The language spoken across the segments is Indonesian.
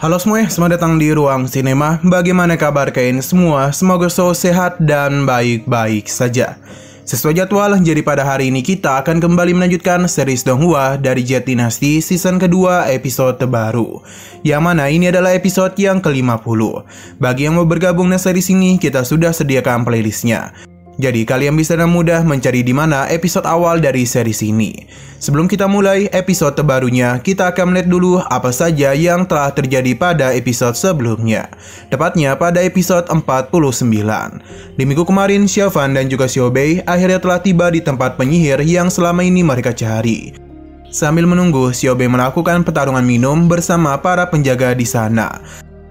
Halo semuanya, selamat datang di Ruang Sinema. Bagaimana kabar kalian semua? Semoga selalu sehat dan baik-baik saja. Sesuai jadwal, jadi pada hari ini kita akan kembali melanjutkan series Donghua dari Jet Dynasty season kedua episode terbaru. Yang mana ini adalah episode yang ke-50. Bagi yang mau bergabung dengan series ini, kita sudah sediakan playlistnya. Jadi kalian bisa dengan mudah mencari di mana episode awal dari series ini. Sebelum kita mulai episode terbarunya, kita akan melihat dulu apa saja yang telah terjadi pada episode sebelumnya. Tepatnya pada episode 49. Di minggu kemarin, Xiaofan dan juga Xiaobei akhirnya telah tiba di tempat penyihir yang selama ini mereka cari. Sambil menunggu, Xiaobei melakukan pertarungan minum bersama para penjaga di sana.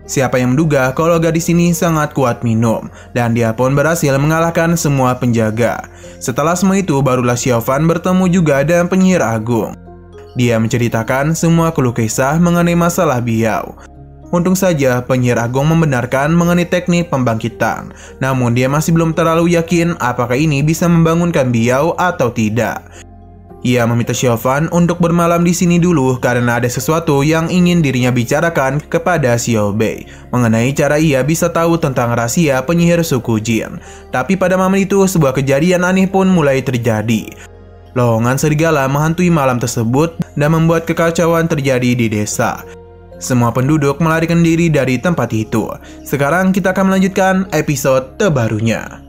Siapa yang menduga kalau gadis ini sangat kuat minum, dan dia pun berhasil mengalahkan semua penjaga. Setelah semua itu, barulah Xiaofan bertemu juga dengan penyihir agung. Dia menceritakan semua keluh kesah mengenai masalah Biao. Untung saja penyihir agung membenarkan mengenai teknik pembangkitan, namun dia masih belum terlalu yakin apakah ini bisa membangunkan Biao atau tidak. Ia meminta Xiaofan untuk bermalam di sini dulu karena ada sesuatu yang ingin dirinya bicarakan kepada Xiaobei mengenai cara ia bisa tahu tentang rahasia penyihir suku Jin. Tapi pada malam itu sebuah kejadian aneh pun mulai terjadi. Lowongan serigala menghantui malam tersebut dan membuat kekacauan terjadi di desa. Semua penduduk melarikan diri dari tempat itu. Sekarang kita akan melanjutkan episode terbarunya.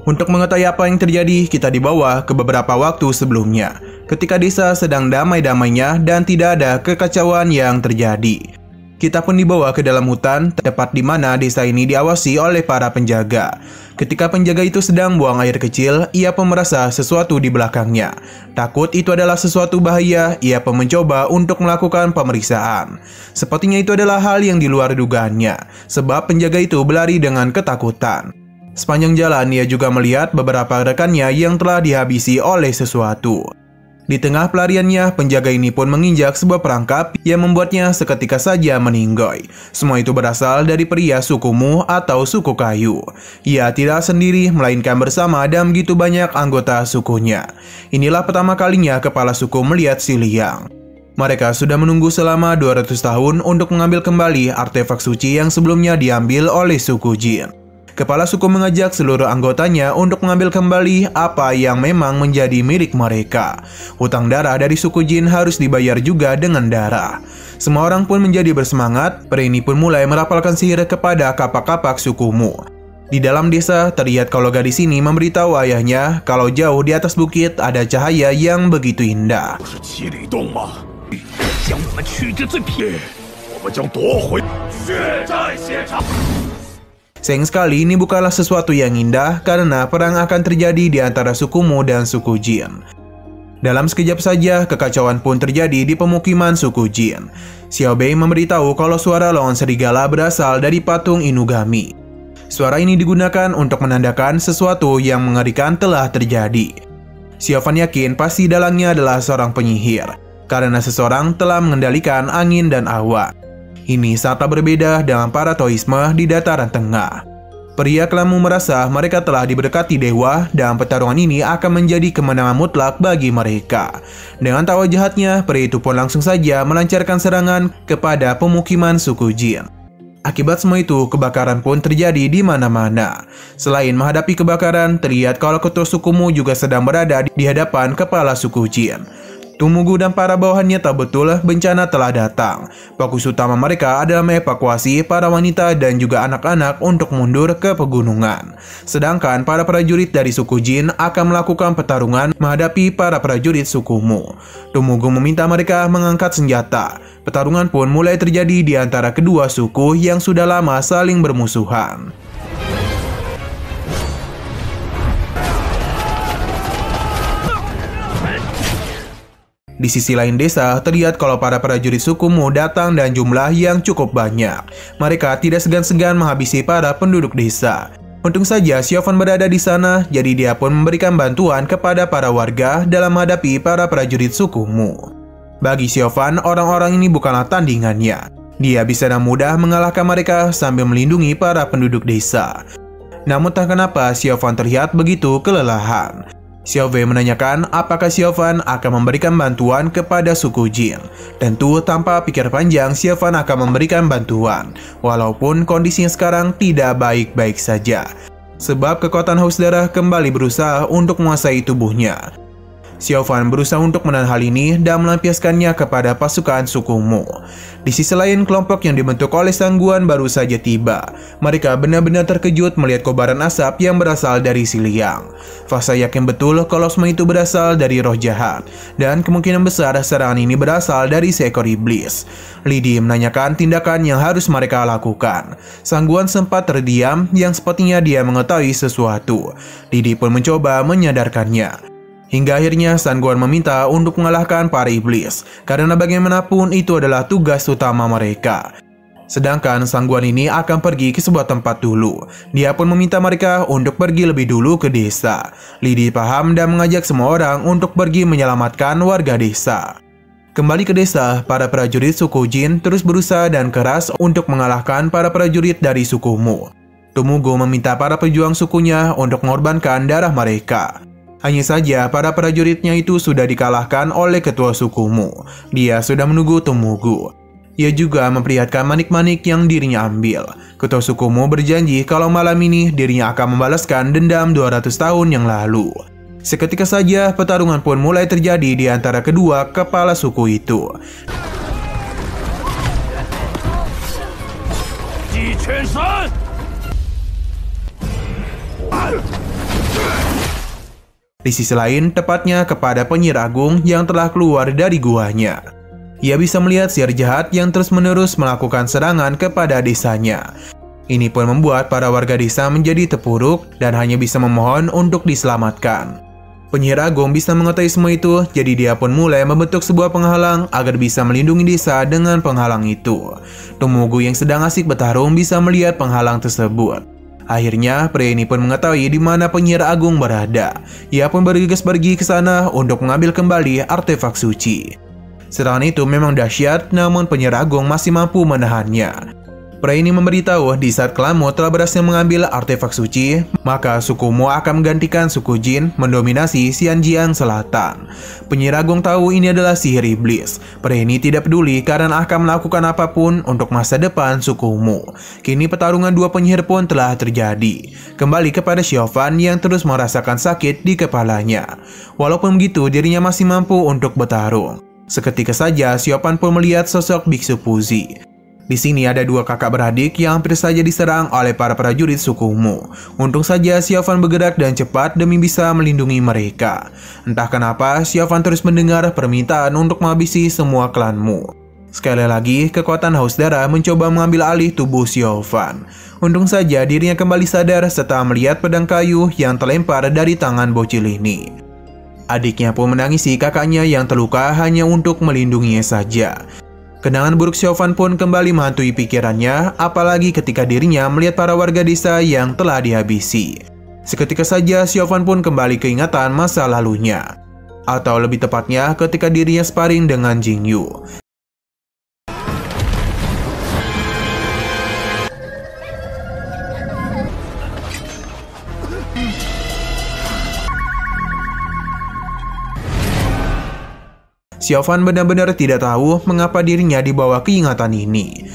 Untuk mengetahui apa yang terjadi, kita dibawa ke beberapa waktu sebelumnya, ketika desa sedang damai-damainya dan tidak ada kekacauan yang terjadi. Kita pun dibawa ke dalam hutan, tepat di mana desa ini diawasi oleh para penjaga. Ketika penjaga itu sedang buang air kecil, ia pun merasa sesuatu di belakangnya. Takut itu adalah sesuatu bahaya, ia pun mencoba untuk melakukan pemeriksaan. Sepertinya itu adalah hal yang di luar dugaannya, sebab penjaga itu berlari dengan ketakutan. Sepanjang jalan, ia juga melihat beberapa rekannya yang telah dihabisi oleh sesuatu. Di tengah pelariannya, penjaga ini pun menginjak sebuah perangkap yang membuatnya seketika saja meninggoy. Semua itu berasal dari pria suku Mu atau suku kayu. Ia tidak sendiri, melainkan bersama dan begitu banyak anggota sukunya. Inilah pertama kalinya kepala suku melihat si Liang. Mereka sudah menunggu selama 200 tahun untuk mengambil kembali artefak suci yang sebelumnya diambil oleh suku Jin. Kepala suku mengajak seluruh anggotanya untuk mengambil kembali apa yang memang menjadi milik mereka. Hutang darah dari suku Jin harus dibayar juga dengan darah. Semua orang pun menjadi bersemangat. Pria ini pun mulai merapalkan sihir kepada kapak-kapak suku Mu. Di dalam desa, terlihat kalau gadis ini memberitahu ayahnya kalau jauh di atas bukit ada cahaya yang begitu indah. Sayang sekali ini bukanlah sesuatu yang indah karena perang akan terjadi di antara suku Mu dan suku Jin. Dalam sekejap saja kekacauan pun terjadi di pemukiman suku Jin. Xiaobei memberitahu kalau suara lowongan serigala berasal dari patung Inugami. Suara ini digunakan untuk menandakan sesuatu yang mengerikan telah terjadi. Xiaofan yakin pasti dalangnya adalah seorang penyihir karena seseorang telah mengendalikan angin dan awan. Ini sangatlah berbeda dengan para Taoisme di dataran tengah. Pria kelamu merasa mereka telah diberdekati dewa dan pertarungan ini akan menjadi kemenangan mutlak bagi mereka. Dengan tawa jahatnya, pria itu pun langsung saja melancarkan serangan kepada pemukiman suku Jin. Akibat semua itu, kebakaran pun terjadi di mana-mana. Selain menghadapi kebakaran, terlihat kalau ketua suku Mu juga sedang berada di hadapan kepala suku Jin. Tumugu dan para bawahannya tahu betul bencana telah datang. Fokus utama mereka adalah mengevakuasi para wanita dan juga anak-anak untuk mundur ke pegunungan. Sedangkan para prajurit dari suku Jin akan melakukan pertarungan menghadapi para prajurit suku Mu. Tumugu meminta mereka mengangkat senjata. Pertarungan pun mulai terjadi di antara kedua suku yang sudah lama saling bermusuhan. Di sisi lain desa, terlihat kalau para prajurit suku Mu datang dan jumlah yang cukup banyak. Mereka tidak segan-segan menghabisi para penduduk desa. Untung saja Xiaofan berada di sana, jadi dia pun memberikan bantuan kepada para warga dalam menghadapi para prajurit suku Mu. Bagi Xiaofan, orang-orang ini bukanlah tandingannya. Dia bisa dengan mudah mengalahkan mereka sambil melindungi para penduduk desa. Namun tak kenapa Xiaofan terlihat begitu kelelahan. Xiao Wei menanyakan apakah Xiaofan akan memberikan bantuan kepada suku Jin. Tentu tanpa pikir panjang Xiaofan akan memberikan bantuan, walaupun kondisinya sekarang tidak baik-baik saja. Sebab kekuatan haus darah kembali berusaha untuk menguasai tubuhnya. Xiaofan berusaha untuk menahan hal ini dan melampiaskannya kepada pasukan suku Mu. Di sisi lain, kelompok yang dibentuk oleh Sang Guan baru saja tiba. Mereka benar-benar terkejut melihat kobaran asap yang berasal dari Si Liang. Fasa yakin betul kalau semua itu berasal dari roh jahat, dan kemungkinan besar serangan ini berasal dari seekor iblis. Li Di menanyakan tindakan yang harus mereka lakukan. Sang Guan sempat terdiam, yang sepertinya dia mengetahui sesuatu. Li Di pun mencoba menyadarkannya. Hingga akhirnya Sang Guan meminta untuk mengalahkan para iblis, karena bagaimanapun itu adalah tugas utama mereka. Sedangkan Sang Guan ini akan pergi ke sebuah tempat dulu. Dia pun meminta mereka untuk pergi lebih dulu ke desa. Li Di paham dan mengajak semua orang untuk pergi menyelamatkan warga desa. Kembali ke desa, para prajurit suku Jin terus berusaha dan keras untuk mengalahkan para prajurit dari suku Mu. Tumugo meminta para pejuang sukunya untuk mengorbankan darah mereka. Hanya saja para prajuritnya itu sudah dikalahkan oleh ketua suku Mu. Dia sudah menunggu Tumugo. Ia juga memperlihatkan manik-manik yang dirinya ambil. Ketua suku Mu berjanji kalau malam ini dirinya akan membalaskan dendam 200 tahun yang lalu. Seketika saja pertarungan pun mulai terjadi di antara kedua kepala suku itu. Di sisi lain, tepatnya kepada penyihir agung yang telah keluar dari guanya. Ia bisa melihat sihir jahat yang terus-menerus melakukan serangan kepada desanya. Ini pun membuat para warga desa menjadi terpuruk dan hanya bisa memohon untuk diselamatkan. Penyihir agung bisa mengetahui semua itu, jadi dia pun mulai membentuk sebuah penghalang agar bisa melindungi desa dengan penghalang itu. Tumugo yang sedang asik bertarung bisa melihat penghalang tersebut. Akhirnya, pria ini pun mengetahui di mana penyihir agung berada. Ia pun bergegas pergi ke sana untuk mengambil kembali artefak suci. Serangan itu memang dahsyat, namun penyihir agung masih mampu menahannya. Pria ini memberitahu di saat klan Mu telah berhasil mengambil artefak suci, maka suku Mu akan menggantikan suku Jin mendominasi Xianjiang Selatan. Penyihir agung tahu ini adalah sihir iblis. Pria ini tidak peduli karena akan melakukan apapun untuk masa depan suku Mu. Kini pertarungan dua penyihir pun telah terjadi. Kembali kepada Xiaofan yang terus merasakan sakit di kepalanya. Walaupun begitu, dirinya masih mampu untuk bertarung. Seketika saja Xiaofan pun melihat sosok Biksu Puzi. Di sini ada dua kakak beradik yang hampir saja diserang oleh para prajurit suku Mu. Untung saja Xiaofan bergerak dan cepat demi bisa melindungi mereka. Entah kenapa Xiaofan terus mendengar permintaan untuk menghabisi semua klan Mu. Sekali lagi, kekuatan haus darah mencoba mengambil alih tubuh Xiaofan. Untung saja dirinya kembali sadar setelah melihat pedang kayu yang terlempar dari tangan bocil ini. Adiknya pun menangisi kakaknya yang terluka hanya untuk melindunginya saja. Kenangan buruk Xiaofan pun kembali menghantui pikirannya, apalagi ketika dirinya melihat para warga desa yang telah dihabisi. Seketika saja Xiaofan pun kembali keingatan masa lalunya. Atau lebih tepatnya ketika dirinya sparring dengan Jingyu. Xiaofan benar-benar tidak tahu mengapa dirinya dibawa keingatan ini.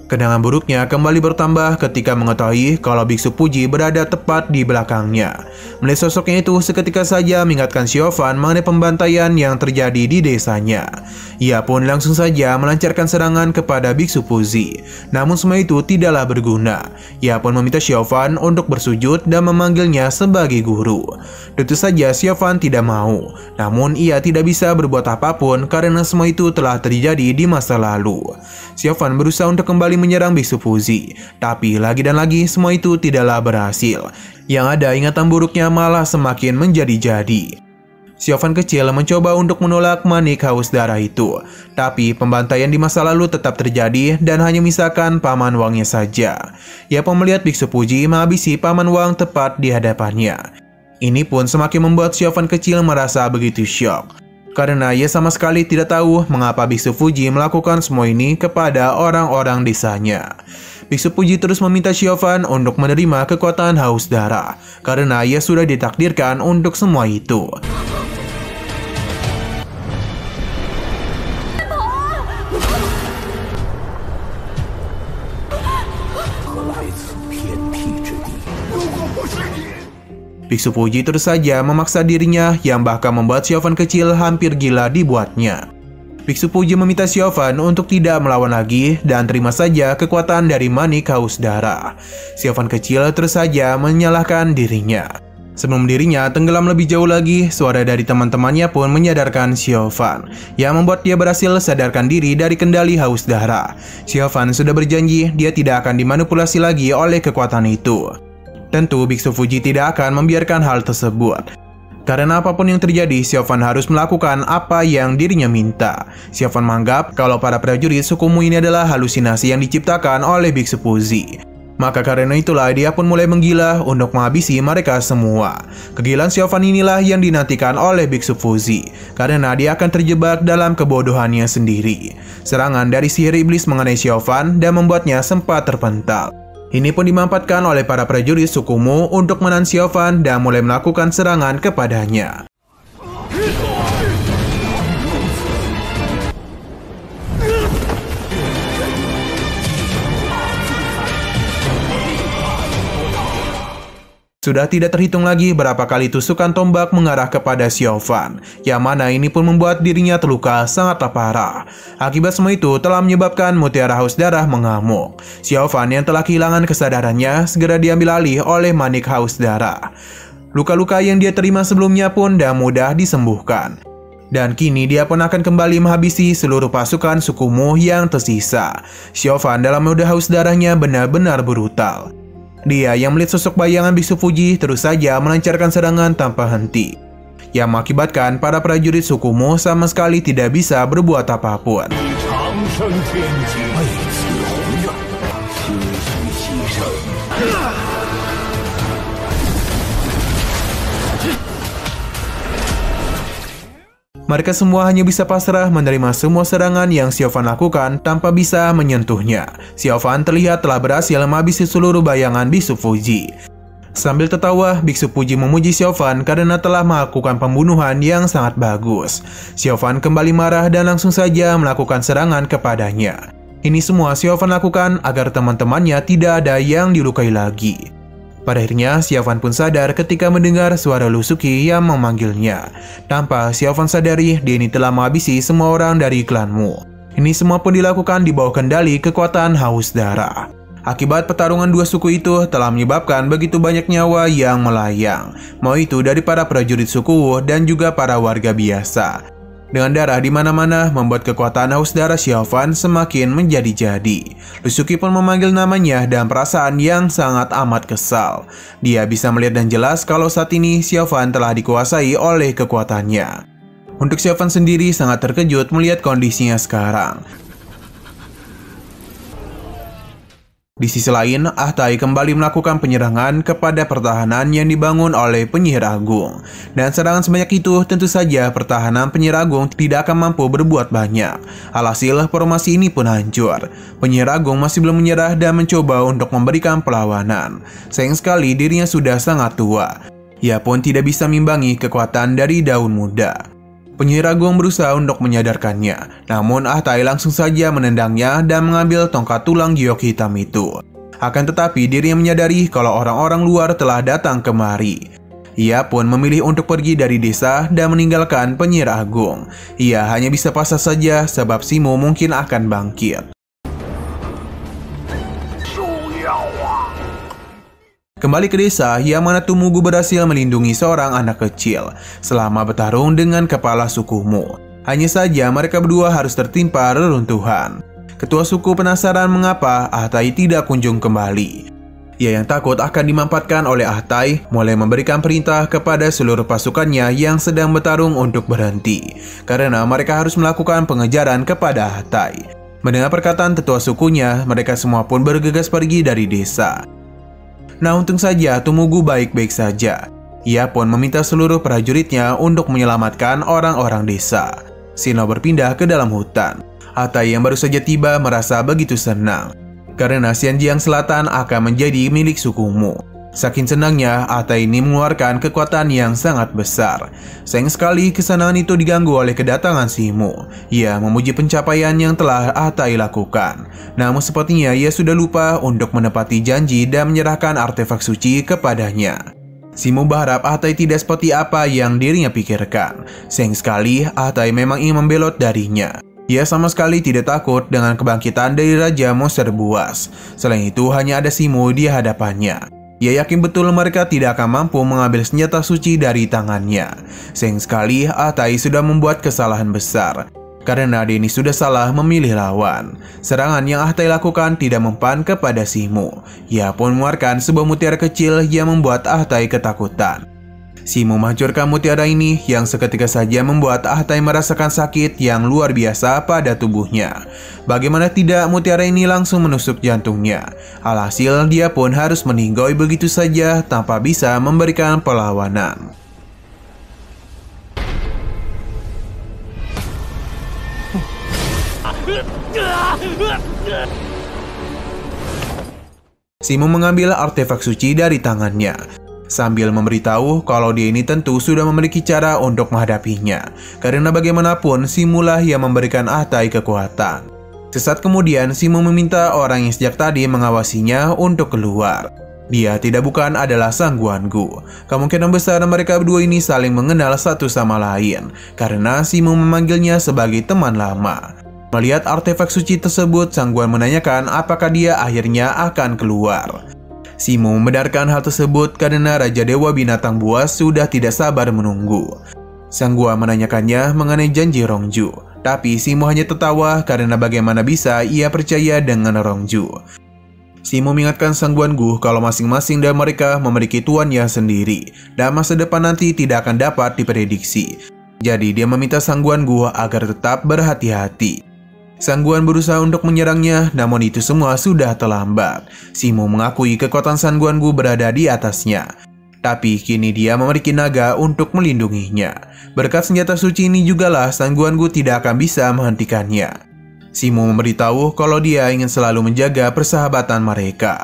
Kenangan buruknya kembali bertambah ketika mengetahui kalau Biksu Puji berada tepat di belakangnya. Melihat sosoknya itu seketika saja mengingatkan Xiaofan mengenai pembantaian yang terjadi di desanya. Ia pun langsung saja melancarkan serangan kepada Biksu Puji. Namun semua itu tidaklah berguna. Ia pun meminta Xiaofan untuk bersujud dan memanggilnya sebagai guru. Tentu saja Xiaofan tidak mau. Namun ia tidak bisa berbuat apapun karena semua itu telah terjadi di masa lalu. Xiaofan berusaha untuk kembali menyerang Biksu Puji, tapi lagi dan lagi semua itu tidaklah berhasil. Yang ada ingatan buruknya malah semakin menjadi-jadi. Xiaofan kecil mencoba untuk menolak manik haus darah itu, tapi pembantaian di masa lalu tetap terjadi dan hanya misalkan Paman Wangnya saja. Ia pun melihat Biksu Puji menghabisi Paman Wang tepat di hadapannya. Ini pun semakin membuat Xiaofan kecil merasa begitu syok. karena ia sama sekali tidak tahu mengapa Biksu Fuji melakukan semua ini kepada orang-orang desanya. Biksu Fuji terus meminta Xiaofan untuk menerima kekuatan haus darah, karena ia sudah ditakdirkan untuk semua itu. Biksu Fuji terus saja memaksa dirinya yang bahkan membuat Xiaofan kecil hampir gila dibuatnya. Biksu Fuji meminta Xiaofan untuk tidak melawan lagi dan terima saja kekuatan dari manik haus darah. Xiaofan kecil terus saja menyalahkan dirinya. Sebelum dirinya tenggelam lebih jauh lagi, suara dari teman-temannya pun menyadarkan Xiaofan, yang membuat dia berhasil sadarkan diri dari kendali haus darah. Xiaofan sudah berjanji dia tidak akan dimanipulasi lagi oleh kekuatan itu. Tentu Biksu Fuji tidak akan membiarkan hal tersebut. Karena apapun yang terjadi, Xiaofan harus melakukan apa yang dirinya minta. Xiaofan menganggap kalau para prajurit sukumu ini adalah halusinasi yang diciptakan oleh Biksu Fuji. Maka karena itulah dia pun mulai menggila untuk menghabisi mereka semua. Kegilaan Xiaofan inilah yang dinantikan oleh Biksu Fuji, karena dia akan terjebak dalam kebodohannya sendiri. Serangan dari sihir iblis mengenai Xiaofan dan membuatnya sempat terpental. Ini pun dimanfaatkan oleh para prajurit sukumu untuk menahan Xiaofan dan mulai melakukan serangan kepadanya. Sudah tidak terhitung lagi berapa kali tusukan tombak mengarah kepada Xiaofan, yang mana ini pun membuat dirinya terluka sangatlah parah. Akibat semua itu telah menyebabkan mutiara haus darah mengamuk. Xiaofan yang telah kehilangan kesadarannya segera diambil alih oleh manik haus darah. Luka-luka yang dia terima sebelumnya pun dah mudah disembuhkan. Dan kini dia pun akan kembali menghabisi seluruh pasukan sukumu yang tersisa. Xiaofan dalam mode haus darahnya benar-benar brutal. Dia yang melihat sosok bayangan Biksu Fuji terus saja melancarkan serangan tanpa henti, yang mengakibatkan para prajurit sukumu sama sekali tidak bisa berbuat apapun. Mereka semua hanya bisa pasrah menerima semua serangan yang Xiaofan lakukan tanpa bisa menyentuhnya. Xiaofan terlihat telah berhasil menghabisi seluruh bayangan Biksu Fuji. Sambil tertawa, Biksu Fuji memuji Xiaofan karena telah melakukan pembunuhan yang sangat bagus. Xiaofan kembali marah dan langsung saja melakukan serangan kepadanya. Ini semua Xiaofan lakukan agar teman-temannya tidak ada yang dilukai lagi. Pada akhirnya, Xiaofan pun sadar ketika mendengar suara Lu Suqi yang memanggilnya. Tanpa Xiaofan sadari, dia ini telah menghabisi semua orang dari klanmu. Ini semua pun dilakukan di bawah kendali kekuatan haus darah. Akibat pertarungan dua suku itu telah menyebabkan begitu banyak nyawa yang melayang, mau itu dari para prajurit suku Wu dan juga para warga biasa. Dengan darah di mana-mana membuat kekuatan haus darah Xiaofan semakin menjadi-jadi. Lu Suqi pun memanggil namanya dan perasaan yang sangat amat kesal. Dia bisa melihat dan jelas kalau saat ini Xiaofan telah dikuasai oleh kekuatannya. Untuk Xiaofan sendiri sangat terkejut melihat kondisinya sekarang. Di sisi lain, Ah Tai kembali melakukan penyerangan kepada pertahanan yang dibangun oleh penyihir agung. Dan serangan sebanyak itu tentu saja pertahanan penyihir agung tidak akan mampu berbuat banyak. Alhasil, formasi ini pun hancur. Penyihir agung masih belum menyerah dan mencoba untuk memberikan perlawanan. Sayang sekali dirinya sudah sangat tua. Ia pun tidak bisa mengimbangi kekuatan dari daun muda. Penyihir agung berusaha untuk menyadarkannya, namun Ah Tai langsung saja menendangnya dan mengambil tongkat tulang giok hitam itu. Akan tetapi dirinya menyadari kalau orang-orang luar telah datang kemari. Ia pun memilih untuk pergi dari desa dan meninggalkan penyihir agung. Ia hanya bisa pasrah saja sebab Simo mungkin akan bangkit. Kembali ke desa, yang mana Tumugu berhasil melindungi seorang anak kecil selama bertarung dengan kepala sukumu. Hanya saja mereka berdua harus tertimpa reruntuhan. Ketua suku penasaran mengapa Ah Tai tidak kunjung kembali. Ia yang takut akan dimanfaatkan oleh Ah Tai mulai memberikan perintah kepada seluruh pasukannya yang sedang bertarung untuk berhenti, karena mereka harus melakukan pengejaran kepada Ah Tai. Mendengar perkataan tetua sukunya, mereka semua pun bergegas pergi dari desa. Nah, untung saja Tumugu baik-baik saja. Ia pun meminta seluruh prajuritnya untuk menyelamatkan orang-orang desa. Shino berpindah ke dalam hutan. Atai yang baru saja tiba merasa begitu senang karena Xianjiang Selatan akan menjadi milik sukumu. Saking senangnya, Atai ini mengeluarkan kekuatan yang sangat besar. Sayang sekali kesenangan itu diganggu oleh kedatangan Simu. Ia memuji pencapaian yang telah Atai lakukan. Namun sepertinya ia sudah lupa untuk menepati janji dan menyerahkan artefak suci kepadanya. Simu berharap Atai tidak seperti apa yang dirinya pikirkan. Sayang sekali, Atai memang ingin membelot darinya. Ia sama sekali tidak takut dengan kebangkitan dari Raja Monster Buas. Selain itu, hanya ada Simu di hadapannya. Ia yakin betul mereka tidak akan mampu mengambil senjata suci dari tangannya. Sayang sekali, Atai sudah membuat kesalahan besar karena dia ini sudah salah memilih lawan. Serangan yang Atai lakukan tidak mempan kepada Simu. Ia pun mengeluarkan sebuah mutiara kecil yang membuat Atai ketakutan. Simu menghancurkan mutiara ini yang seketika saja membuat Atai merasakan sakit yang luar biasa pada tubuhnya. Bagaimana tidak, mutiara ini langsung menusuk jantungnya. Alhasil dia pun harus meninggoy begitu saja tanpa bisa memberikan perlawanan. Simu mengambil artefak suci dari tangannya sambil memberitahu kalau dia ini tentu sudah memiliki cara untuk menghadapinya. Karena bagaimanapun Simulah yang memberikan Atai kekuatan. Sesaat kemudian Simu meminta orang yang sejak tadi mengawasinya untuk keluar. Dia tidak bukan adalah Sang Guangu. Kemungkinan besar mereka berdua ini saling mengenal satu sama lain karena Simu memanggilnya sebagai teman lama. Melihat artefak suci tersebut, Sang Guan menanyakan apakah dia akhirnya akan keluar. Simu membenarkan hal tersebut karena Raja Dewa Binatang Buas sudah tidak sabar menunggu. Sang Guan menanyakannya mengenai janji Rongju, tapi Simu hanya tertawa karena bagaimana bisa ia percaya dengan Rongju. Simu mengingatkan Sang Guangu kalau masing-masing dari mereka memiliki tuannya sendiri dan masa depan nanti tidak akan dapat diprediksi. Jadi dia meminta Sang Guangu agar tetap berhati-hati. Sang Guan berusaha untuk menyerangnya, namun itu semua sudah terlambat. Simu mengakui kekuatan Sang Guangu berada di atasnya. Tapi kini dia memiliki naga untuk melindunginya. Berkat senjata suci ini jugalah Sang Guangu tidak akan bisa menghentikannya. Simu memberitahu kalau dia ingin selalu menjaga persahabatan mereka.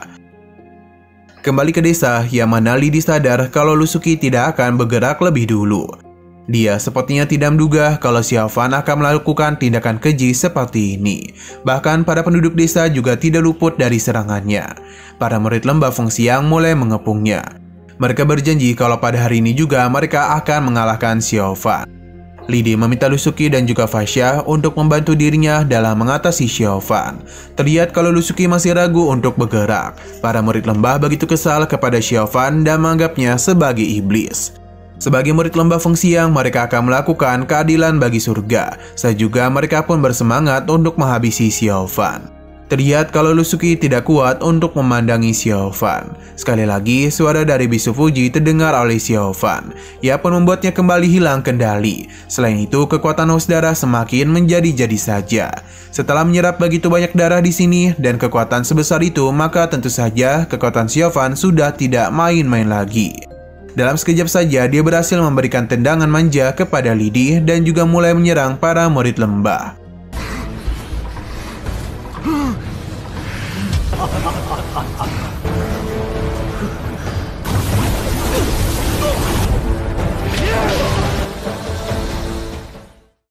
Kembali ke desa, yang mana Li disadar kalau Lusuki tidak akan bergerak lebih dulu. Dia sepertinya tidak menduga kalau Xiao Fan akan melakukan tindakan keji seperti ini. Bahkan para penduduk desa juga tidak luput dari serangannya. Para murid lembah Feng Xiang mulai mengepungnya. Mereka berjanji kalau pada hari ini juga mereka akan mengalahkan Xiao Fan. Lidi meminta Lusuki dan juga Fasya untuk membantu dirinya dalam mengatasi Xiao Fan. Terlihat kalau Lusuki masih ragu untuk bergerak. Para murid lembah begitu kesal kepada Xiao Fan dan menganggapnya sebagai iblis. Sebagai murid lembah Feng Xiang, mereka akan melakukan keadilan bagi surga. Saat juga mereka pun bersemangat untuk menghabisi Xiao Fan. Terlihat kalau Lusuki tidak kuat untuk memandangi Xiao Fan. Sekali lagi, suara dari bisu Fuji terdengar oleh Xiao Fan. Ia pun membuatnya kembali hilang kendali. Selain itu, kekuatan haus darah semakin menjadi-jadi saja. Setelah menyerap begitu banyak darah di sini dan kekuatan sebesar itu, maka tentu saja kekuatan Xiao Fan sudah tidak main-main lagi. Dalam sekejap saja, dia berhasil memberikan tendangan manja kepada Lidi dan juga mulai menyerang para murid lembah.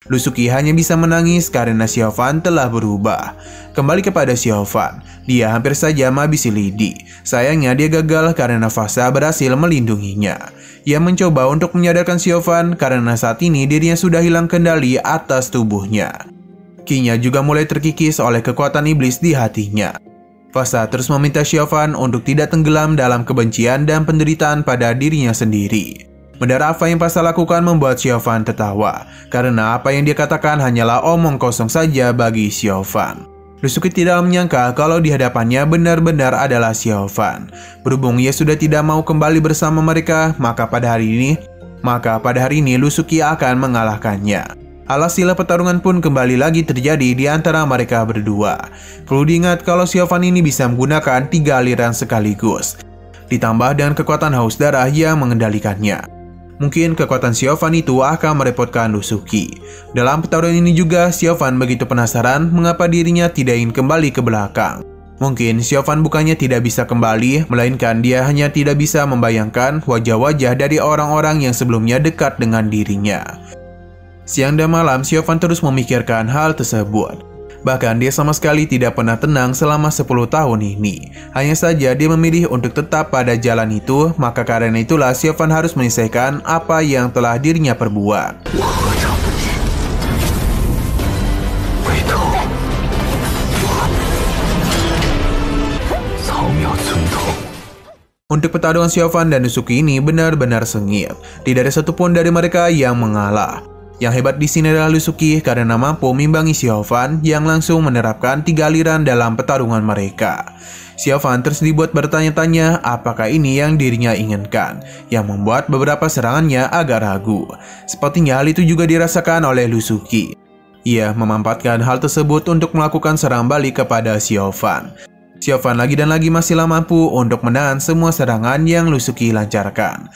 Lusuki hanya bisa menangis karena Xiao Fan telah berubah. Kembali kepada Xiao Fan, dia hampir saja menghabisi Lidi. Sayangnya dia gagal karena Fasya berhasil melindunginya. Ia mencoba untuk menyadarkan Xiao Fan karena saat ini dirinya sudah hilang kendali atas tubuhnya. Ki-nya juga mulai terkikis oleh kekuatan iblis di hatinya. Fasya terus meminta Xiao Fan untuk tidak tenggelam dalam kebencian dan penderitaan pada dirinya sendiri. Mendengar apa yang Fasya lakukan membuat Xiao Fan tertawa, karena apa yang dia katakan hanyalah omong kosong saja bagi Xiao Fan. Lusuki tidak menyangka kalau di hadapannya benar-benar adalah Xiao Fan. Berhubung ia sudah tidak mau kembali bersama mereka, maka pada hari ini Lusuki akan mengalahkannya. Alhasil pertarungan pun kembali lagi terjadi di antara mereka berdua. Perlu diingat kalau Xiao Fan ini bisa menggunakan 3 aliran sekaligus. ditambah dengan kekuatan haus darah yang mengendalikannya. Mungkin kekuatan Xiaofan itu akan merepotkan Lusuki. Dalam pertarungan ini juga, Xiaofan begitu penasaran mengapa dirinya tidak ingin kembali ke belakang. Mungkin Xiaofan bukannya tidak bisa kembali, melainkan dia hanya tidak bisa membayangkan wajah-wajah dari orang-orang yang sebelumnya dekat dengan dirinya. Siang dan malam, Xiaofan terus memikirkan hal tersebut. Bahkan dia sama sekali tidak pernah tenang selama 10 tahun ini. Hanya saja dia memilih untuk tetap pada jalan itu, maka karena itulah Xiaofan harus menyelesaikan apa yang telah dirinya perbuat. Untuk pertarungan Xiaofan dan Lusuki ini benar-benar sengit. Tidak ada satupun dari mereka yang mengalah. Yang hebat di sini adalah Lusuki karena mampu mengimbangi Xiaofan yang langsung menerapkan 3 aliran dalam pertarungan mereka. Xiaofan terus dibuat bertanya-tanya apakah ini yang dirinya inginkan, yang membuat beberapa serangannya agak ragu. Sepertinya hal itu juga dirasakan oleh Lusuki. Ia memanfaatkan hal tersebut untuk melakukan serang balik kepada Xiaofan. Xiaofan lagi dan lagi masihlah mampu untuk menahan semua serangan yang Lusuki lancarkan.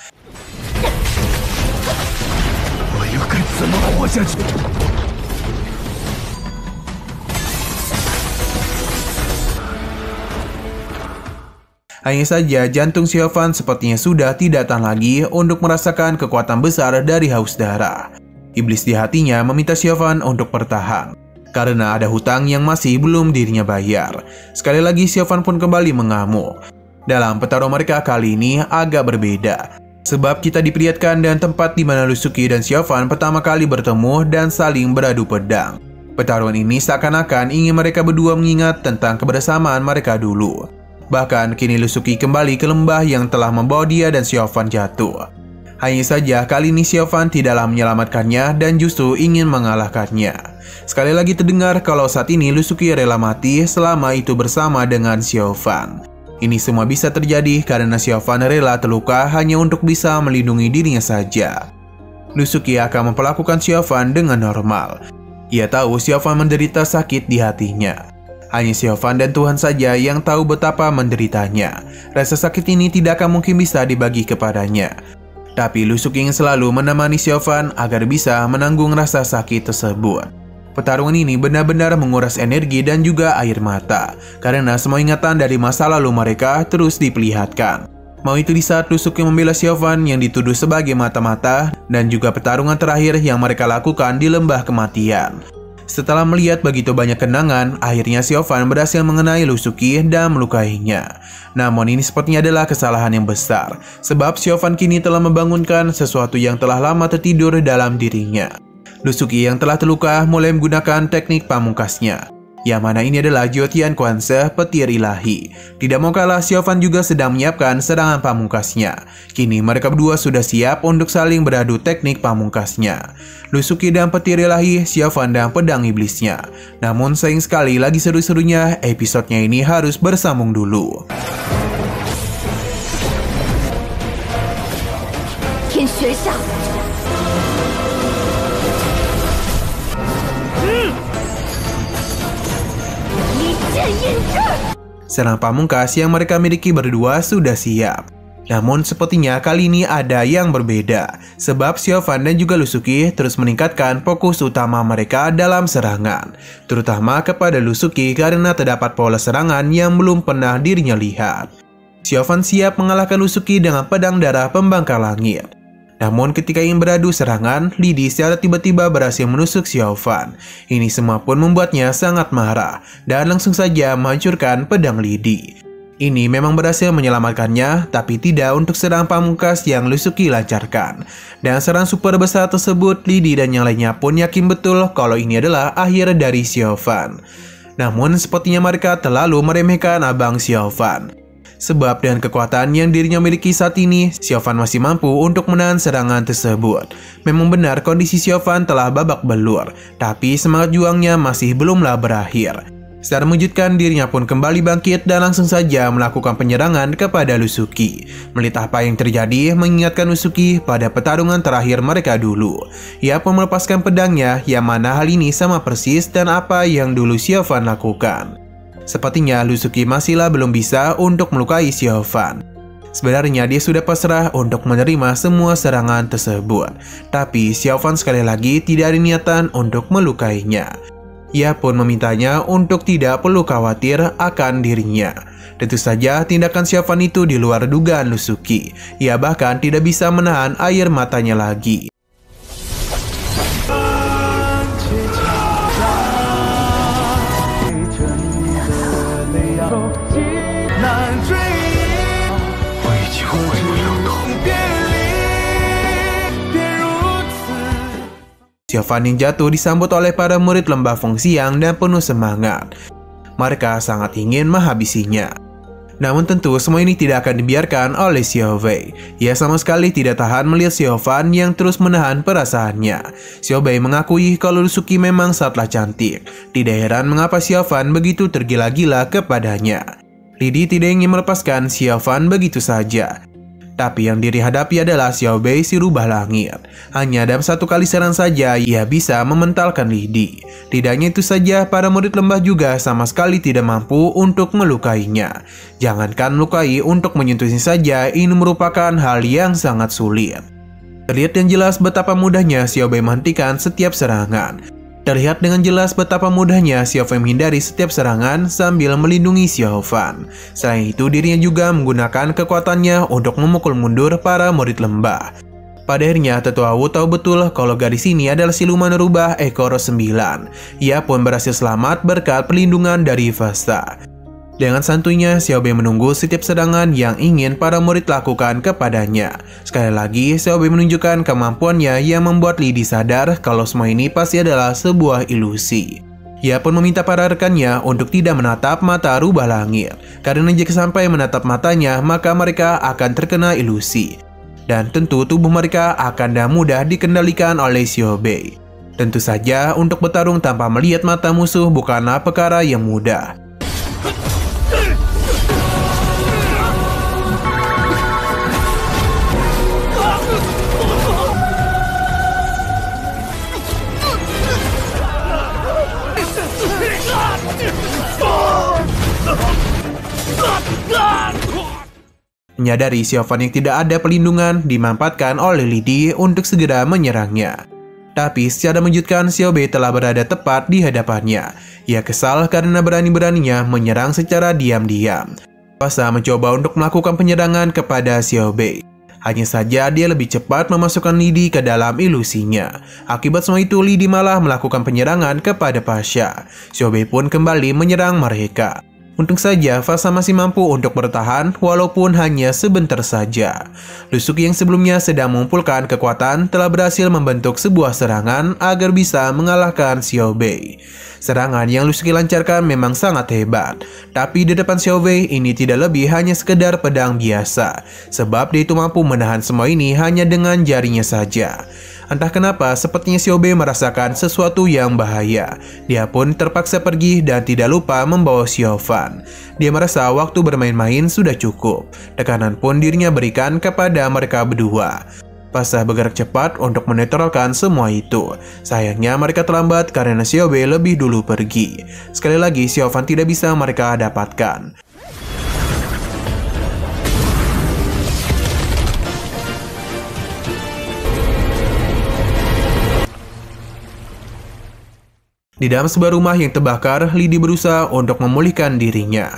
Hanya saja jantung Xiaofan sepertinya sudah tidak tahan lagi untuk merasakan kekuatan besar dari haus darah. Iblis di hatinya meminta Xiaofan untuk bertahan, karena ada hutang yang masih belum dirinya bayar. Sekali lagi Xiaofan pun kembali mengamuk. Dalam pertarungan mereka kali ini agak berbeda. Sebab kita diperlihatkan dan tempat di mana Lusuki dan Xiaofan pertama kali bertemu dan saling beradu pedang. Pertarungan ini seakan-akan ingin mereka berdua mengingat tentang kebersamaan mereka dulu. Bahkan kini Lusuki kembali ke lembah yang telah membawa dia dan Xiaofan jatuh. Hanya saja kali ini Xiaofan tidaklah menyelamatkannya dan justru ingin mengalahkannya. Sekali lagi terdengar kalau saat ini Lusuki rela mati selama itu bersama dengan Xiaofan. Ini semua bisa terjadi karena Xiaofan rela terluka hanya untuk bisa melindungi dirinya saja. Lusuki akan memperlakukan Xiaofan dengan normal. Ia tahu Xiaofan menderita sakit di hatinya. Hanya Xiaofan dan Tuhan saja yang tahu betapa menderitanya. Rasa sakit ini tidak akan mungkin bisa dibagi kepadanya. Tapi Lusuki ingin selalu menemani Xiaofan agar bisa menanggung rasa sakit tersebut. Pertarungan ini benar-benar menguras energi dan juga air mata, karena semua ingatan dari masa lalu mereka terus diperlihatkan. Mau itu di saat Lusuki membela Xiaofan yang dituduh sebagai mata-mata, dan juga pertarungan terakhir yang mereka lakukan di lembah kematian. Setelah melihat begitu banyak kenangan, akhirnya Xiaofan berhasil mengenai Lusuki dan melukainya. Namun ini sepertinya adalah kesalahan yang besar, sebab Xiaofan kini telah membangunkan sesuatu yang telah lama tertidur dalam dirinya. Lusuki yang telah terluka mulai menggunakan teknik pamungkasnya, yang mana ini adalah Jiutian Kuanse, petir ilahi. Tidak mau kalah, Xiaofan juga sedang menyiapkan serangan pamungkasnya. Kini mereka berdua sudah siap untuk saling beradu teknik pamungkasnya. Lusuki dan petir ilahi, Xiaofan dan pedang iblisnya. Namun sayang sekali lagi seru-serunya, episodenya ini harus bersambung dulu. Serang pamungkas yang mereka miliki berdua sudah siap. Namun sepertinya kali ini ada yang berbeda, sebab Xiaofan dan juga Lusuki terus meningkatkan fokus utama mereka dalam serangan, terutama kepada Lusuki karena terdapat pola serangan yang belum pernah dirinya lihat. Xiaofan siap mengalahkan Lusuki dengan pedang darah pembangkang langit. Namun ketika ingin beradu serangan, Li Di secara tiba-tiba berhasil menusuk Xiaofan. Ini semua pun membuatnya sangat marah dan langsung saja menghancurkan pedang Li Di. Ini memang berhasil menyelamatkannya, tapi tidak untuk serang pamungkas yang Lusuki lancarkan. Dan serang super besar tersebut, Li Di dan yang lainnya pun yakin betul kalau ini adalah akhir dari Xiaofan. Namun sepertinya mereka terlalu meremehkan abang Xiaofan. Sebab dengan kekuatan yang dirinya miliki saat ini, Xiaofan masih mampu untuk menahan serangan tersebut. Memang benar kondisi Xiaofan telah babak belur, tapi semangat juangnya masih belumlah berakhir. Secara mengejutkan, dirinya pun kembali bangkit dan langsung saja melakukan penyerangan kepada Lusuki. Melihat apa yang terjadi, mengingatkan Lusuki pada pertarungan terakhir mereka dulu. Ia pun melepaskan pedangnya, yang mana hal ini sama persis dan apa yang dulu Xiaofan lakukan. Sepertinya Lusuki masihlah belum bisa untuk melukai Xiaofan. Sebenarnya dia sudah pasrah untuk menerima semua serangan tersebut, tapi Xiao Fan sekali lagi tidak ada niatan untuk melukainya. Ia pun memintanya untuk tidak perlu khawatir akan dirinya. Tentu saja tindakan Xiao Fan itu di luar dugaan Lusuki. Ia bahkan tidak bisa menahan air matanya lagi. Xiao Fan yang jatuh disambut oleh para murid lembah Fengxiang dan penuh semangat. Mereka sangat ingin menghabisinya. Namun tentu semua ini tidak akan dibiarkan oleh Xiao Bei. Ia sama sekali tidak tahan melihat Xiao Fan yang terus menahan perasaannya. Xiao Bei mengakui kalau Lusuki memang sangatlah cantik. Tidak heran mengapa Xiao Fan begitu tergila-gila kepadanya. Lidi tidak ingin melepaskan Xiao Fan begitu saja. Tapi yang dihadapi adalah Xiao Bei si rubah langit. Hanya dalam satu kali serang saja ia bisa mementalkan Lidi. Tidak hanya itu saja, para murid lembah juga sama sekali tidak mampu untuk melukainya. Jangankan melukai, untuk menyentuhnya saja ini merupakan hal yang sangat sulit. Terlihat yang jelas betapa mudahnya Xiao Bei menghentikan setiap serangan. Terlihat dengan jelas betapa mudahnya Xiao Fei menghindari setiap serangan sambil melindungi Xiao Fan. Selain itu, dirinya juga menggunakan kekuatannya untuk memukul mundur para murid lembah. Pada akhirnya, Tetua Wu tahu betul kalau gadis ini adalah siluman rubah ekor 9. Ia pun berhasil selamat berkat perlindungan dari Vasta. Dengan santuinya, Xiao Bei menunggu setiap serangan yang ingin para murid lakukan kepadanya. Sekali lagi, Xiao Bei menunjukkan kemampuannya yang membuat Lidi sadar kalau semua ini pasti adalah sebuah ilusi. Ia pun meminta para rekannya untuk tidak menatap mata rubah langit, karena jika sampai menatap matanya, maka mereka akan terkena ilusi. Dan tentu tubuh mereka akan dengan mudah dikendalikan oleh Xiao Bei. Tentu saja, untuk bertarung tanpa melihat mata musuh bukanlah perkara yang mudah. Menyadari Xiao Fan yang tidak ada pelindungan dimanfaatkan oleh Lidi untuk segera menyerangnya. Tapi secara mengejutkan, Xiao Bei telah berada tepat di hadapannya. Ia kesal karena berani-beraninya menyerang secara diam-diam. Vasta mencoba untuk melakukan penyerangan kepada Xiao Bei. Hanya saja dia lebih cepat memasukkan Lidi ke dalam ilusinya. Akibat semua itu, Lidi malah melakukan penyerangan kepada Pasha. Xiao Bei pun kembali menyerang mereka. Untung saja Vasta masih mampu untuk bertahan walaupun hanya sebentar saja. Lusuki yang sebelumnya sedang mengumpulkan kekuatan telah berhasil membentuk sebuah serangan agar bisa mengalahkan Xiao Bei. Serangan yang Lusuki lancarkan memang sangat hebat, tapi di depan Xiao Bei ini tidak lebih hanya sekedar pedang biasa, sebab dia itu mampu menahan semua ini hanya dengan jarinya saja. Entah kenapa, sepertinya Xiao Bei merasakan sesuatu yang bahaya. Dia pun terpaksa pergi dan tidak lupa membawa Xiao Fan. Dia merasa waktu bermain-main sudah cukup. Tekanan pun dirinya berikan kepada mereka berdua. Vasta bergerak cepat untuk menetralkan semua itu. Sayangnya mereka terlambat karena Xiao Bei lebih dulu pergi. Sekali lagi, Xiao Fan tidak bisa mereka dapatkan. Di dalam sebuah rumah yang terbakar, Lidi berusaha untuk memulihkan dirinya.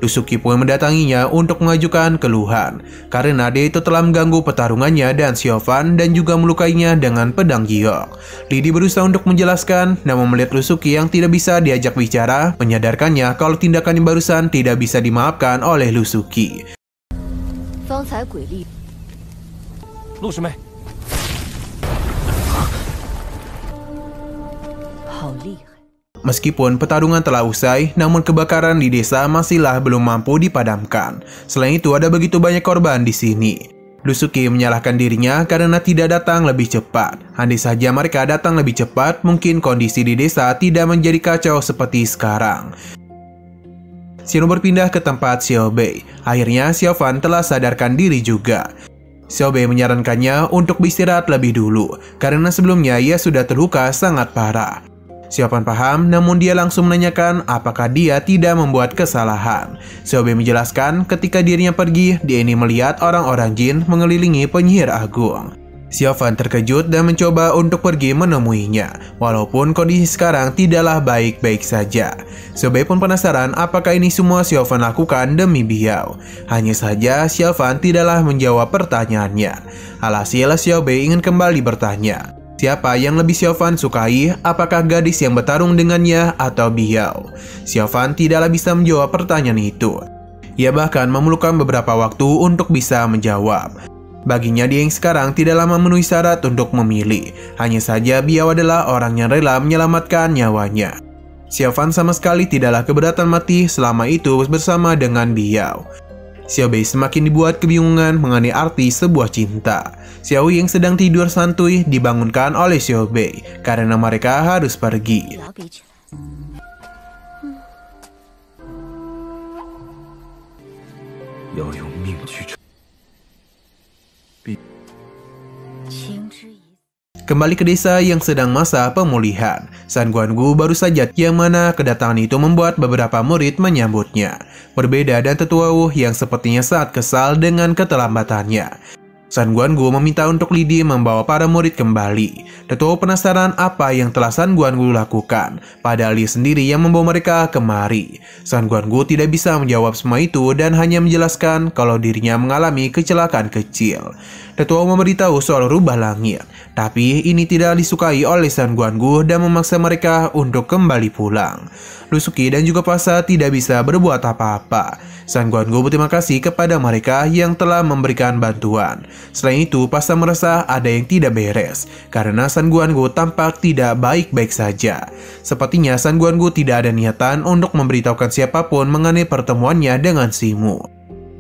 Lusuki pun mendatanginya untuk mengajukan keluhan, karena dia itu telah mengganggu pertarungannya dan Xiao Fan dan juga melukainya dengan pedang giok. Lidi berusaha untuk menjelaskan, namun melihat Lusuki yang tidak bisa diajak bicara, menyadarkannya kalau tindakannya barusan tidak bisa dimaafkan oleh Lusuki. Meskipun pertarungan telah usai, namun kebakaran di desa masihlah belum mampu dipadamkan. Selain itu, ada begitu banyak korban di sini. Lusuki menyalahkan dirinya karena tidak datang lebih cepat. Andai saja mereka datang lebih cepat, mungkin kondisi di desa tidak menjadi kacau seperti sekarang. Shino berpindah ke tempat Xiao Bei. Akhirnya Xiao Fan telah sadarkan diri juga. Xiao Bei menyarankannya untuk beristirahat lebih dulu, karena sebelumnya ia sudah terluka sangat parah. Xiaofan paham, namun dia langsung menanyakan apakah dia tidak membuat kesalahan. Xiaobei menjelaskan ketika dirinya pergi, dia ini melihat orang-orang jin mengelilingi penyihir agung. Xiaofan terkejut dan mencoba untuk pergi menemuinya, walaupun kondisi sekarang tidaklah baik-baik saja. Xiaobei pun penasaran apakah ini semua Xiaofan lakukan demi Biao. Hanya saja Xiaofan tidaklah menjawab pertanyaannya. Alhasil Xiaobei ingin kembali bertanya, siapa yang lebih Xiaofan sukai, apakah gadis yang bertarung dengannya atau Biao? Xiaofan tidaklah bisa menjawab pertanyaan itu. Ia bahkan memerlukan beberapa waktu untuk bisa menjawab. Baginya dia yang sekarang tidaklah memenuhi syarat untuk memilih. Hanya saja Biao adalah orang yang rela menyelamatkan nyawanya. Xiaofan sama sekali tidaklah keberatan mati selama itu bersama dengan Biao. Xiaobei semakin dibuat kebingungan mengenai arti sebuah cinta. Xiaoyu yang sedang tidur santuy dibangunkan oleh Xiaobei karena mereka harus pergi. Kembali ke desa yang sedang masa pemulihan, San Guanggu baru saja yang mana kedatangan itu membuat beberapa murid menyambutnya. Berbeda dan tetua Wu yang sepertinya sangat kesal dengan keterlambatannya. San Guanggu meminta untuk Lidi membawa para murid kembali. Tetua Wu penasaran apa yang telah San Guanggu lakukan, padahal dia sendiri yang membawa mereka kemari. San Guanggu tidak bisa menjawab semua itu dan hanya menjelaskan kalau dirinya mengalami kecelakaan kecil. Tetua Wu memberitahu soal rubah langit, tapi ini tidak disukai oleh San Guanggu dan memaksa mereka untuk kembali pulang. Lusuki dan juga Pasa tidak bisa berbuat apa-apa. San Guanggu berterima kasih kepada mereka yang telah memberikan bantuan. Selain itu, Pasa merasa ada yang tidak beres, karena San Guanggu tampak tidak baik-baik saja. Sepertinya San Guanggu tidak ada niatan untuk memberitahukan siapapun mengenai pertemuannya dengan Simu.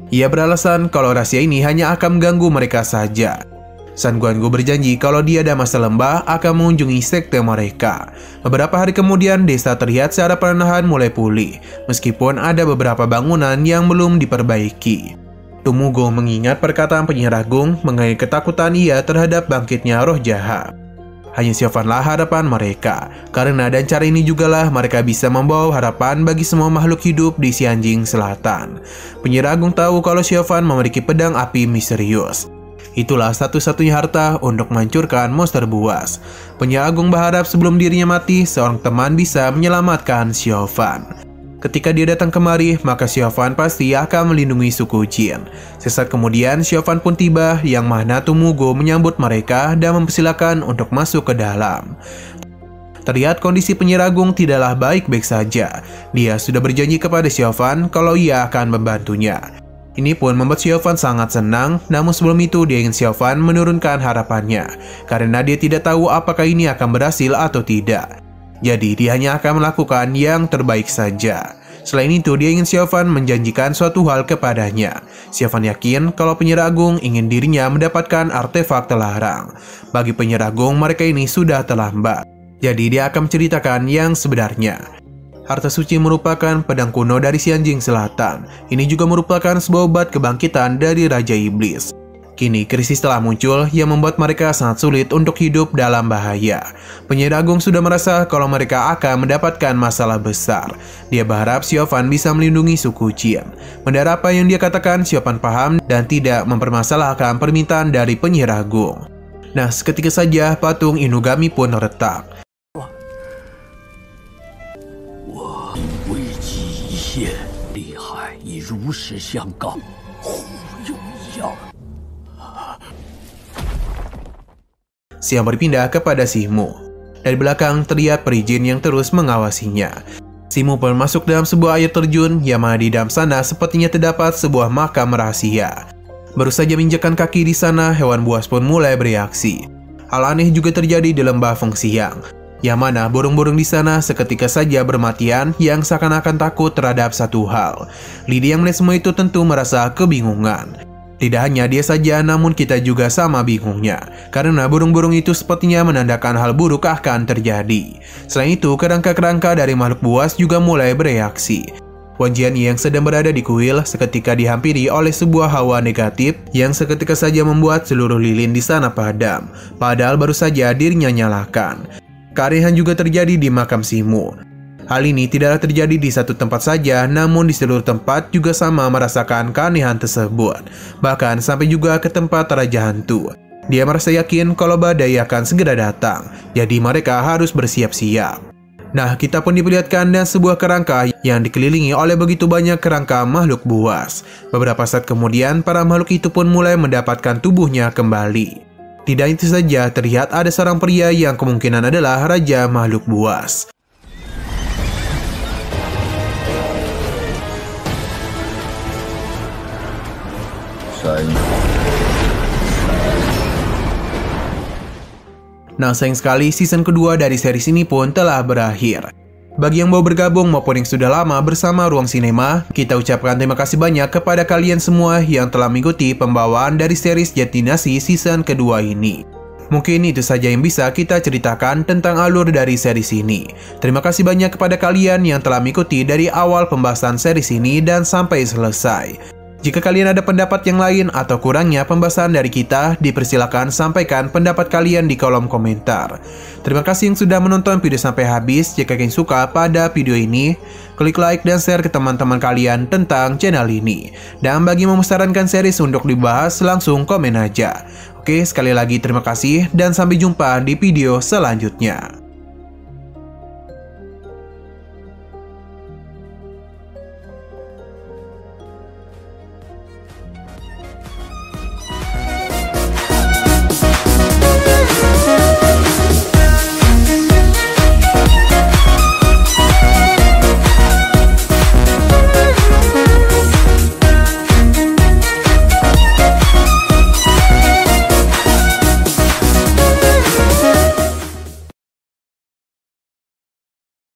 Ia beralasan kalau rahasia ini hanya akan mengganggu mereka saja. San Guanggu berjanji kalau dia dan Master Lembah akan mengunjungi sekte mereka. Beberapa hari kemudian, desa terlihat secara perlahan mulai pulih, meskipun ada beberapa bangunan yang belum diperbaiki. Tumugo mengingat perkataan penyihir agung mengenai ketakutan ia terhadap bangkitnya roh jahat. Hanya Xiaofanlah harapan mereka, karena dan cara ini jugalah mereka bisa membawa harapan bagi semua makhluk hidup di Xianjing Selatan. Penyihir agung tahu kalau Xiaofan memiliki pedang api misterius. Itulah satu-satunya harta untuk menghancurkan monster buas. Penyihir agung berharap sebelum dirinya mati, seorang teman bisa menyelamatkan Xiaofan. Ketika dia datang kemari, maka Xiaofan pasti akan melindungi suku Jin. Sesaat kemudian, Xiaofan pun tiba, yang mana Tumugo menyambut mereka dan mempersilakan untuk masuk ke dalam. Terlihat kondisi penyihir agung tidaklah baik-baik saja. Dia sudah berjanji kepada Xiaofan kalau ia akan membantunya. Ini pun membuat Xiaofan sangat senang, namun sebelum itu dia ingin Xiaofan menurunkan harapannya, karena dia tidak tahu apakah ini akan berhasil atau tidak. Jadi dia hanya akan melakukan yang terbaik saja. Selain itu, dia ingin Xiaofan menjanjikan suatu hal kepadanya. Xiaofan yakin kalau penyihir agung ingin dirinya mendapatkan artefak terlarang. Bagi penyihir agung, mereka ini sudah terlambat. Jadi dia akan menceritakan yang sebenarnya. Harta suci merupakan pedang kuno dari Xianjing Selatan. Ini juga merupakan sebuah obat kebangkitan dari Raja Iblis. Kini krisis telah muncul yang membuat mereka sangat sulit untuk hidup dalam bahaya. Penyihir agung sudah merasa kalau mereka akan mendapatkan masalah besar. Dia berharap Xiaofan bisa melindungi suku Jin. Mendengar apa yang dia katakan, Xiaofan paham dan tidak mempermasalahkan permintaan dari penyihir agung. Nah, seketika saja patung Inugami pun retak. Xiang berpindah kepada Simu. Dari belakang terlihat peri jin yang terus mengawasinya. Simu pun masuk dalam sebuah air terjun yang mana di dalam sana sepertinya terdapat sebuah makam rahasia. Baru saja menginjakkan kaki di sana, hewan buas pun mulai bereaksi. Hal aneh juga terjadi di lembah Fengxiang, yang mana burung-burung di sana seketika saja bermatian yang seakan-akan takut terhadap satu hal. Lidi yang melihat semua itu tentu merasa kebingungan. Tidak hanya dia saja, namun kita juga sama bingungnya, karena burung-burung itu sepertinya menandakan hal buruk akan terjadi. Selain itu, kerangka-kerangka dari makhluk buas juga mulai bereaksi. Wan Jianyi yang sedang berada di kuil seketika dihampiri oleh sebuah hawa negatif yang seketika saja membuat seluruh lilin di sana padam, padahal baru saja dirinya nyalakan. Keanehan juga terjadi di makam Simu. Hal ini tidaklah terjadi di satu tempat saja, namun di seluruh tempat juga sama merasakan keanehan tersebut. Bahkan sampai juga ke tempat Raja Hantu. Dia merasa yakin kalau badai akan segera datang, jadi mereka harus bersiap-siap. Nah, kita pun diperlihatkan dan sebuah kerangka yang dikelilingi oleh begitu banyak kerangka makhluk buas. Beberapa saat kemudian, para makhluk itu pun mulai mendapatkan tubuhnya kembali. Tidak itu saja, terlihat ada seorang pria yang kemungkinan adalah Raja Makhluk Buas. Nah, sayang sekali season kedua dari series ini pun telah berakhir. Bagi yang mau bergabung maupun yang sudah lama bersama Ruang Sinema, kita ucapkan terima kasih banyak kepada kalian semua yang telah mengikuti pembawaan dari series Jatinasi season kedua ini. Mungkin itu saja yang bisa kita ceritakan tentang alur dari series ini. Terima kasih banyak kepada kalian yang telah mengikuti dari awal pembahasan series ini dan sampai selesai. Jika kalian ada pendapat yang lain atau kurangnya pembahasan dari kita, dipersilakan sampaikan pendapat kalian di kolom komentar. Terima kasih yang sudah menonton video sampai habis. Jika kalian suka pada video ini, klik like dan share ke teman-teman kalian tentang channel ini. Dan bagi yang memesarankan series untuk dibahas, langsung komen aja. Oke, sekali lagi terima kasih dan sampai jumpa di video selanjutnya.